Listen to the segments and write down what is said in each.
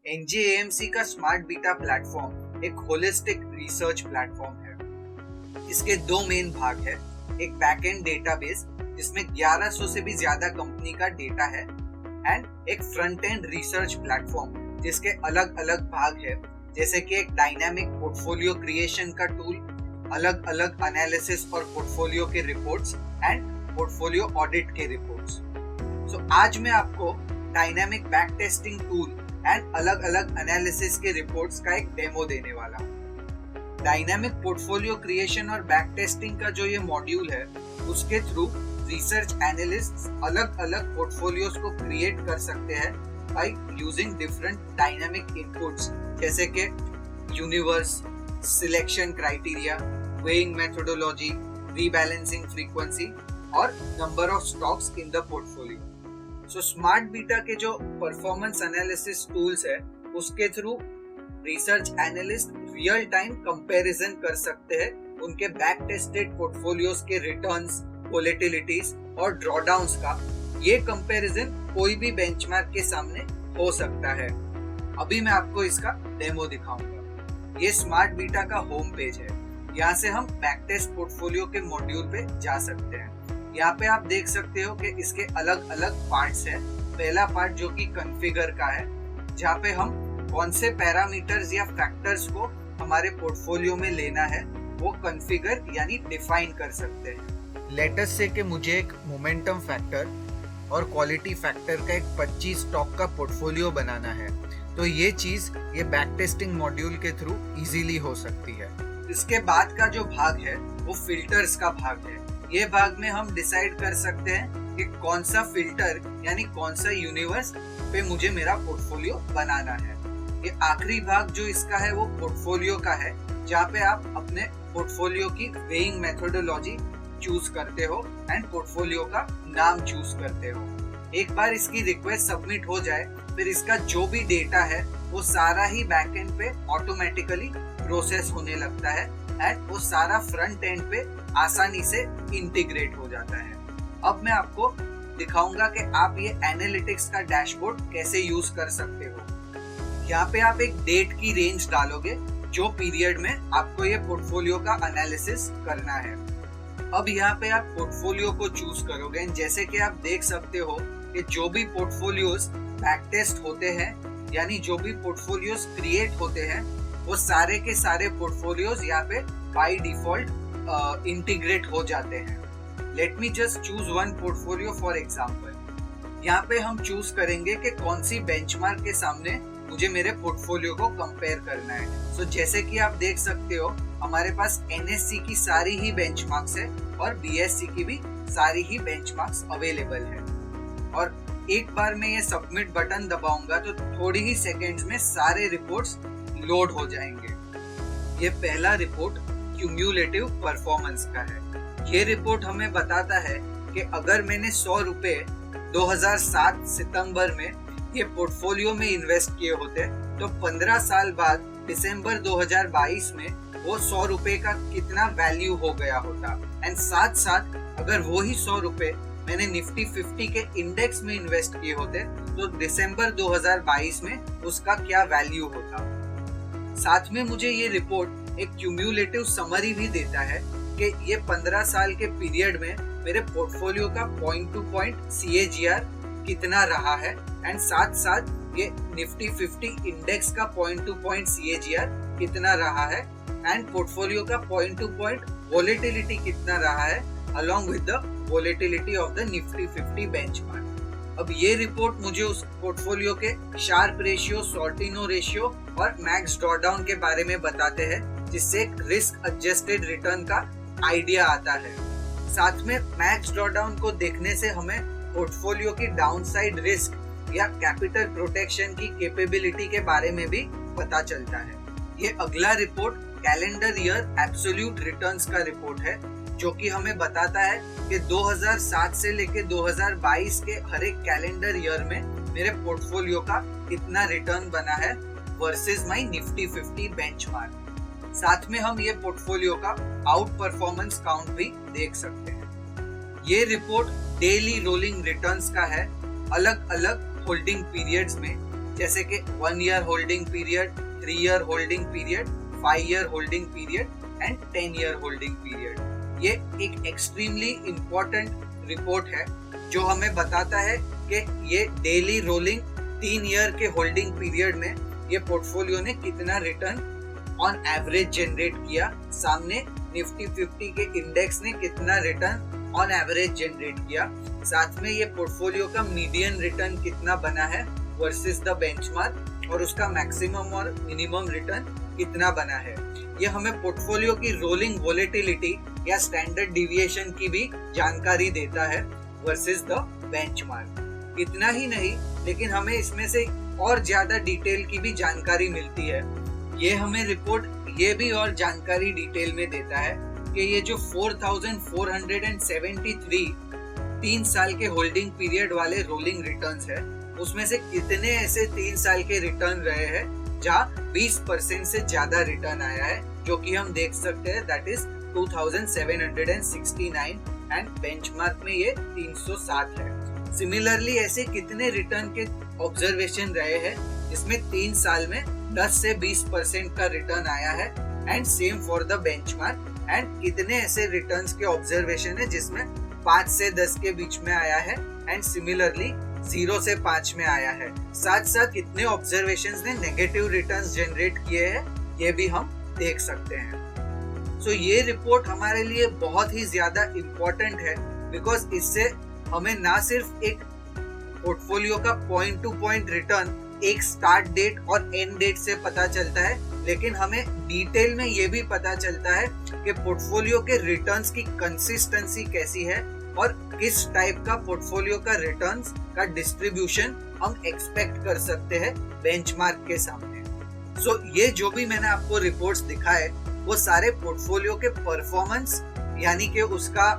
एनजेएएमसी का smart beta platform एक holistic research platform है। इसके दो मेन भाग है, एक बैकएंड डेटाबेस जिसमें 1100 से भी ज्यादा कंपनी का डेटा है एंड एक फ्रंट एंड रिसर्च प्लेटफॉर्म जिसके अलग अलग भाग है, जैसे कि एक डायनामिक पोर्टफोलियो क्रिएशन का टूल, अलग अलग एनालिसिस और पोर्टफोलियो के रिपोर्ट्स एंड पोर्टफोलियो ऑडिट के रिपोर्ट्स। सो आज मैं आपको dynamic back testing tool and अलग अलग एनालिसिस के रिपोर्ट्स का एक डेमो देने वाला हूँ। डायनामिक पोर्टफोलियो क्रिएशन और बैक टेस्टिंग का जो ये मॉड्यूल है, उसके थ्रू रिसर्च एनालिस्ट अलग अलग पोर्टफोलियोज को क्रिएट कर सकते हैं by using different dynamic inputs, जैसे कि universe, selection criteria, weighing methodology, rebalancing frequency और number of stocks in the portfolio. So smart beta के जो परफॉर्मेंस एनालिसिस टूल्स है, उसके through research analyst real time comparison कर सकते हैं उनके बैक टेस्टेड पोर्टफोलियोज के रिटर्न्स, वोलेटिलिटीज और ड्रॉडाउन्स का। ये कंपैरिजन कोई भी बेंचमार्क के सामने हो सकता है। अभी मैं आपको इसका डेमो दिखाऊंगा। ये स्मार्ट बीटा का होम पेज है। यहाँ से हम बैक टेस्ट पोर्टफोलियो के मॉड्यूल पे जा सकते हैं। यहाँ पे आप देख सकते हो कि इसके अलग अलग पार्ट्स हैं। पहला पार्ट जो कि कॉन्फ़िगर का है, जहाँ पे हम कौन से पैरामीटर्स या फैक्टर्स को हमारे पोर्टफोलियो में लेना है वो कॉन्फ़िगर यानी डिफाइन कर सकते हैं। लेट्स से कि मुझे एक मोमेंटम फैक्टर और क्वालिटी फैक्टर का एक 25 स्टॉक का पोर्टफोलियो बनाना है, तो ये चीज ये बैक टेस्टिंग मॉड्यूल के थ्रू इजीली हो सकती है। इसके बाद का जो भाग है वो फिल्टर्स का भाग है। ये भाग में हम डिसाइड कर सकते हैं कि कौन सा फिल्टर यानी कौन सा यूनिवर्स पे मुझे मेरा पोर्टफोलियो बनाना है। ये आखिरी भाग जो इसका है वो पोर्टफोलियो का है, जहाँ पे आप अपने पोर्टफोलियो की वेइंग मेथोडोलॉजी चूज करते हो एंड पोर्टफोलियो का नाम चूज करते हो। एक बार इसकी रिक्वेस्ट सबमिट हो जाए, फिर इसका जो भी डेटा है वो सारा ही बैकएंड पे ऑटोमेटिकली प्रोसेस होने लगता है एंड वो सारा फ्रंट एंड पे आसानी से इंटीग्रेट हो जाता है। अब मैं आपको दिखाऊंगा कि आप ये एनालिटिक्स का डैशबोर्ड कैसे यूज कर सकते हो। यहाँ पे आप एक डेट की रेंज डालोगे, जो पीरियड में आपको ये पोर्टफोलियो का एनालिसिस करना है। अब यहाँ पे आप पोर्टफोलियो को चूज करोगे। जैसे कि आप देख सकते हो कि जो भी पोर्टफोलियोज बैक टेस्ट होते हैं यानी जो भी पोर्टफोलियोज क्रिएट होते हैं, वो सारे के सारे पोर्टफोलियोज यहाँ पे बाय डिफॉल्ट इंटीग्रेट हो जाते हैं। Let me just choose one portfolio for example. यहाँ पे हम चूज करेंगे कि कौन सी बेंचमार्क के सामने मुझे मेरे पोर्टफोलियो को कंपेयर करना है। सो जैसे कि आप देख सकते हो, हमारे पास एनएससी की सारी ही बेंचमार्क्स है और बीएससी की भी सारी ही बेंचमार्क्स अवेलेबल है। और एक बार मैं ये सबमिट बटन दबाऊंगा तो थोड़ी ही सेकेंड्स में सारे रिपोर्ट्स लोड हो जाएंगे। ये पहला रिपोर्ट क्यूम्युलेटिव परफॉर्मेंस का है। ये रिपोर्ट हमें बताता है कि अगर मैंने 100 रुपए 2007 सितंबर में ये पोर्टफोलियो में इन्वेस्ट किए होते तो 15 साल बाद दिसंबर 2022 में वो 100 रुपए का कितना वैल्यू हो गया होता। एंड साथ साथ अगर वो ही 100 रुपए मैंने निफ्टी 50 के इंडेक्स में इन्वेस्ट किए होते तो दिसंबर 2022 में उसका क्या वैल्यू होता। साथ में मुझे ये रिपोर्ट एक क्यूम्युलेटिव समरी भी देता है कि ये 15 साल के पीरियड में मेरे पोर्टफोलियो का पॉइंट टू पॉइंट CAGR कितना रहा है एंड साथ साथ ये निफ्टी 50 इंडेक्स का पॉइंट टू पॉइंट CAGR कितना रहा है एंड पोर्टफोलियो का पॉइंट टू पॉइंट वोलेटिलिटी कितना रहा है along with the volatility of the Nifty 50 benchmark. अब ये रिपोर्ट मुझे उस पोर्टफोलियो के शार्प रेशियो, सॉर्टिनो रेशियो और मैक्स ड्रॉडाउन के बारे में बताते हैं, जिससे रिस्क एडजस्टेड रिटर्न का आइडिया आता है। साथ में मैक्स ड्रॉडाउन को देखने से हमें पोर्टफोलियो की डाउनसाइड रिस्क या कैपिटल प्रोटेक्शन की कैपेबिलिटी के बारे में भी पता चलता है। ये अगला report calendar year absolute returns का रिपोर्ट है, जो कि हमें बताता है कि 2007 से लेके 2022 के हर एक कैलेंडर ईयर में मेरे पोर्टफोलियो का कितना रिटर्न बना है वर्सेस माय निफ्टी 50 बेंचमार्क। साथ में हम ये पोर्टफोलियो का आउट परफॉर्मेंस काउंट भी देख सकते हैं। ये रिपोर्ट डेली रोलिंग रिटर्न्स का है, अलग अलग होल्डिंग पीरियड्स में, जैसे कि 1 year holding period, 3 year holding period, 5 year holding period and 10 year holding period. ये एक एक्सट्रीमली इम्पोर्टेंट रिपोर्ट है जो हमें बताता है कि ये डेली रोलिंग 3 ईयर के होल्डिंग पीरियड में ये पोर्टफोलियो ने कितना रिटर्न ऑन एवरेज जनरेट किया, सामने निफ्टी 50 के इंडेक्स ने कितना रिटर्न ऑन एवरेज जनरेट किया, साथ में ये पोर्टफोलियो का मीडियन रिटर्न कितना बना है वर्सेस द बेंचमार्क और उसका मैक्सिमम और मिनिमम रिटर्न कितना बना है। ये हमें पोर्टफोलियो की रोलिंग वोलेटिलिटी या स्टैंडर्ड डिविएशन की भी जानकारी देता है वर्सेस द बेंचमार्क। इतना ही नहीं, लेकिन हमें इसमें से और ज्यादा डिटेल की भी जानकारी मिलती है। ये हमें रिपोर्ट ये भी और जानकारी डिटेल में देता है कि ये जो 4473 3 साल के होल्डिंग पीरियड वाले रोलिंग रिटर्न्स है, उसमें से कितने ऐसे 3 साल के रिटर्न रहे हैं जहाँ 20% से ज्यादा रिटर्न आया है, जो कि हम देख सकते हैं दैट इज 2769 एंड बेंचमार्क में ये 307 है। सिमिलरली ऐसे कितने रिटर्न के ऑब्जर्वेशन रहे हैं जिसमें 3 साल में 10 से 20% का रिटर्न आया है and same for the benchmark, and कितने ऐसे रिटर्न्स के ऑब्जर्वेशन है जिसमें 5 से 10 के बीच में आया है एंड सिमिलरली 0 से 5 में आया है। साथ साथ कितने ऑब्जर्वेशंस ने नेगेटिव रिटर्न्स जनरेट किए हैं ये भी हम देख सकते हैं। सो ये रिपोर्ट हमारे लिए बहुत ही ज्यादा इम्पोर्टेंट है बिकॉज इससे हमें ना सिर्फ एक पोर्टफोलियो का पॉइंट टू पॉइंट रिटर्न एक स्टार्ट डेट और एंड डेट से पता चलता है, लेकिन हमें डिटेल में ये भी पता चलता है कि पोर्टफोलियो के रिटर्न्स की कंसिस्टेंसी कैसी है और किस टाइप का पोर्टफोलियो का रिटर्न्स का डिस्ट्रीब्यूशन हम एक्सपेक्ट कर सकते हैं बेंचमार्क के सामने। सो ये जो भी मैंने आपको रिपोर्ट्स दिखाए वो सारे पोर्टफोलियो के परफॉर्मेंस यानी कि उसका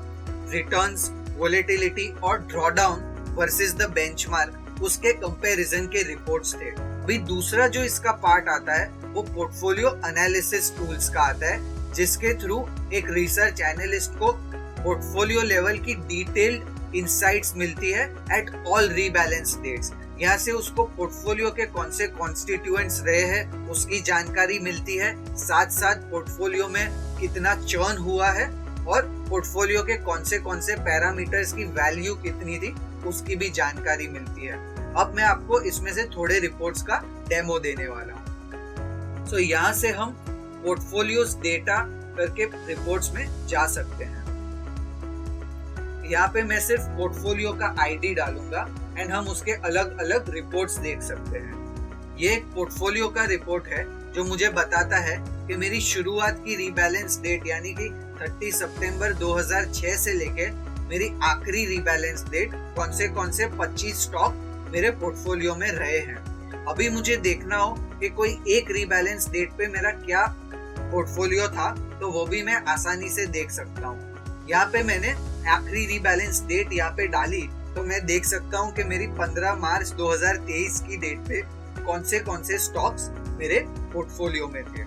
रिटर्न्स, वोलेटिलिटी और ड्रॉडाउन वर्सेस द बेंचमार्क उसके कंपैरिजन के रिपोर्ट्स थे। अभी दूसरा जो इसका पार्ट आता है वो पोर्टफोलियो एनालिसिस टूल्स का आता है, जिसके थ्रू एक रिसर्च एनालिस्ट को पोर्टफोलियो लेवल की डिटेल्ड इंसाइट्स मिलती है एट ऑल रीबैलेंस डेट्स। यहाँ से उसको पोर्टफोलियो के कौन से कॉन्स्टिट्यूएंट्स रहे हैं उसकी जानकारी मिलती है, साथ साथ पोर्टफोलियो में कितना चर्न हुआ है और पोर्टफोलियो के कौन से पैरामीटर्स की वैल्यू कितनी थी उसकी भी जानकारी मिलती है। अब मैं आपको इसमें से थोड़े रिपोर्ट्स का डेमो देने वाला हूँ। सो यहाँ से हम पोर्टफोलियोज डेटा करके रिपोर्ट्स में जा सकते हैं। यहाँ पे मैं सिर्फ पोर्टफोलियो का आईडी डालूंगा एंड हम उसके अलग अलग रिपोर्ट्स देख सकते हैं। ये एक पोर्टफोलियो का रिपोर्ट है जो मुझे बताता है कि मेरी शुरुआत की रीबैलेंस डेट यानी कि 30 सितंबर 2006 से लेके मेरी आखिरी रीबैलेंस डेट कौन से 25 स्टॉक मेरे पोर्टफोलियो में रहे हैं। अभी मुझे देखना हो कि कोई एक रीबैलेंस डेट पे मेरा क्या पोर्टफोलियो था तो वो भी मैं आसानी से देख सकता हूँ। यहाँ पे मैंने आखिरी रीबैलेंस डेट यहाँ पे डाली तो मैं देख सकता हूँ कि मेरी 15 मार्च 2023 की डेट पे कौन से स्टॉक्स मेरे पोर्टफोलियो में थे।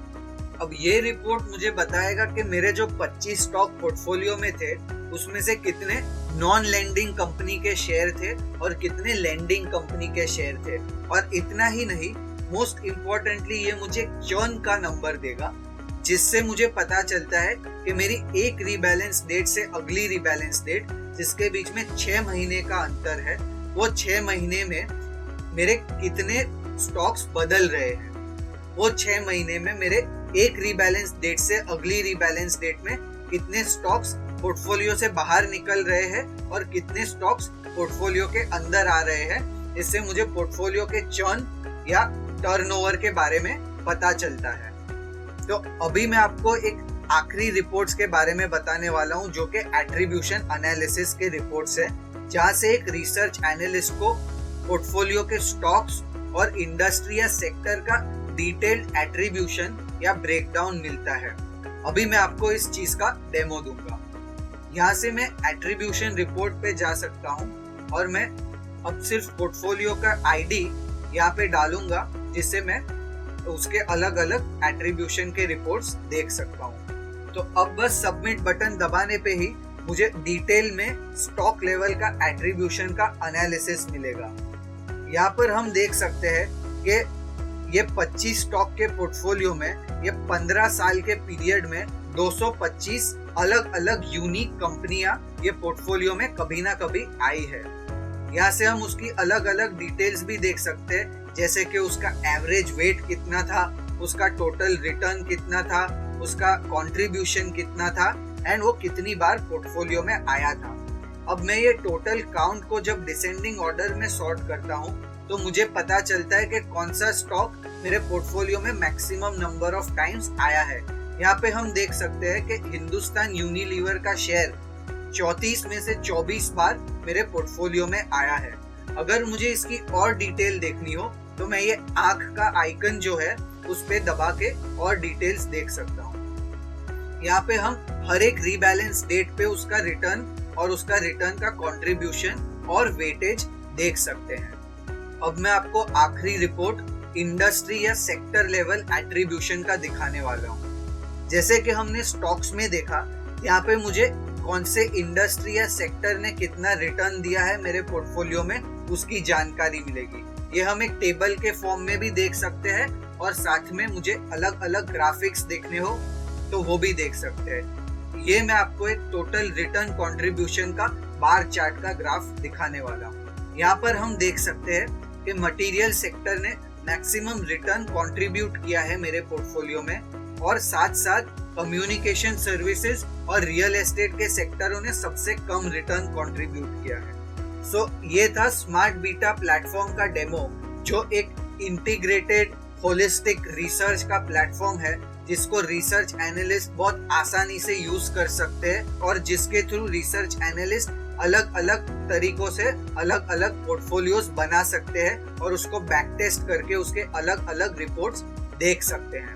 अब ये रिपोर्ट मुझे बताएगा कि मेरे जो 25 स्टॉक पोर्टफोलियो में थे उसमें से कितने नॉन लेंडिंग कंपनी के शेयर थे और कितने लेंडिंग कंपनी के शेयर थे। और इतना ही नहीं, मोस्ट इम्पोर्टेंटली ये मुझे चर्न का नंबर देगा, जिससे मुझे पता चलता है कि मेरी एक रीबैलेंस डेट से अगली रीबैलेंस डेट जिसके बीच में 6 महीने का अंतर है, वो 6 महीने में मेरे कितने स्टॉक्स बदल रहे हैं। वो 6 महीने में मेरे एक रीबैलेंस डेट से अगली रीबैलेंस डेट में कितने स्टॉक्स पोर्टफोलियो से बाहर निकल रहे हैं और कितने स्टॉक्स पोर्टफोलियो के अंदर आ रहे हैं। इससे मुझे पोर्टफोलियो के चर्न या टर्नओवर के बारे में पता चलता है। तो अभी मैं आपको एक आखिरी रिपोर्ट्स के बारे में बताने वाला हूं जो कि एट्रीब्यूशन एनालिसिस के रिपोर्ट्स है, जहां से एक रिसर्च एनालिस्ट को पोर्टफोलियो के स्टॉक्स और इंडस्ट्री या सेक्टर का डिटेल्ड एट्रीब्यूशन या ब्रेकडाउन मिलता है। अभी मैं आपको इस चीज का डेमो दूंगा। यहाँ से मैं एट्रीब्यूशन रिपोर्ट पे जा सकता हूँ और मैं अब सिर्फ पोर्टफोलियो का आईडी यहाँ पे डालूंगा, जिससे मैं उसके अलग अलग एट्रीब्यूशन के रिपोर्ट्स देख सकता हूँ। तो अब बस सबमिट बटन दबाने पे ही मुझे डिटेल में स्टॉक लेवल का एट्रीब्यूशन का एनालिसिस मिलेगा। यहाँ पर हम देख सकते हैं कि ये 25 स्टॉक के पोर्टफोलियो में ये 15 साल के पीरियड में 225 अलग अलग यूनिक कंपनियां ये पोर्टफोलियो में कभी ना कभी आई है। यहाँ से हम उसकी अलग अलग डिटेल्स भी देख सकते हैं, जैसे कि उसका एवरेज वेट कितना था, उसका टोटल रिटर्न कितना था, उसका कंट्रीब्यूशन कितना था एंड वो कितनी बार पोर्टफोलियो में आया था। अब मैं ये टोटल काउंट को जब डिसेंडिंग ऑर्डर में सॉर्ट करता हूँ तो मुझे पता चलता है कि कौन सा स्टॉक मेरे पोर्टफोलियो में मैक्सिमम नंबर ऑफ टाइम्स आया है। यहाँ पे हम देख सकते हैं कि हिंदुस्तान यूनिलीवर का शेयर 34 में से 24 बार मेरे पोर्टफोलियो में आया है। अगर मुझे इसकी और डिटेल देखनी हो तो मैं ये आंख का आइकन जो है उस पे दबा के और डिटेल्स देख सकता हूँ। यहाँ पे हम हर एक रीबैलेंस डेट पे उसका रिटर्न और उसका रिटर्न का कंट्रीब्यूशन और वेटेज देख सकते हैं। अब मैं आपको आखिरी रिपोर्ट इंडस्ट्री या सेक्टर लेवल एट्रीब्यूशन का दिखाने वाला हूँ। जैसे कि हमने स्टॉक्स में देखा, यहाँ पे मुझे कौन से इंडस्ट्री या सेक्टर ने कितना रिटर्न दिया है मेरे पोर्टफोलियो में उसकी जानकारी मिलेगी। ये हम एक टेबल के फॉर्म में भी देख सकते हैं और साथ में मुझे अलग अलग ग्राफिक्स देखने हो तो वो भी देख सकते हैं। ये मैं आपको एक टोटल रिटर्न कंट्रीब्यूशन का बार चार्ट का ग्राफ दिखाने वाला हूँ। यहाँ पर हम देख सकते हैं कि मटेरियल सेक्टर ने मैक्सिमम रिटर्न कंट्रीब्यूट किया है मेरे पोर्टफोलियो में, और साथ साथ कम्युनिकेशन सर्विसेज और रियल एस्टेट के सेक्टरों ने सबसे कम रिटर्न कंट्रीब्यूट किया है। सो ये था स्मार्ट बीटा प्लेटफॉर्म का डेमो, जो एक इंटीग्रेटेड होलिस्टिक रिसर्च का प्लेटफॉर्म है जिसको रिसर्च एनालिस्ट बहुत आसानी से यूज कर सकते हैं और जिसके थ्रू रिसर्च एनालिस्ट अलग अलग तरीकों से अलग अलग पोर्टफोलियोज बना सकते हैं और उसको बैक टेस्ट करके उसके अलग अलग रिपोर्ट्स देख सकते हैं।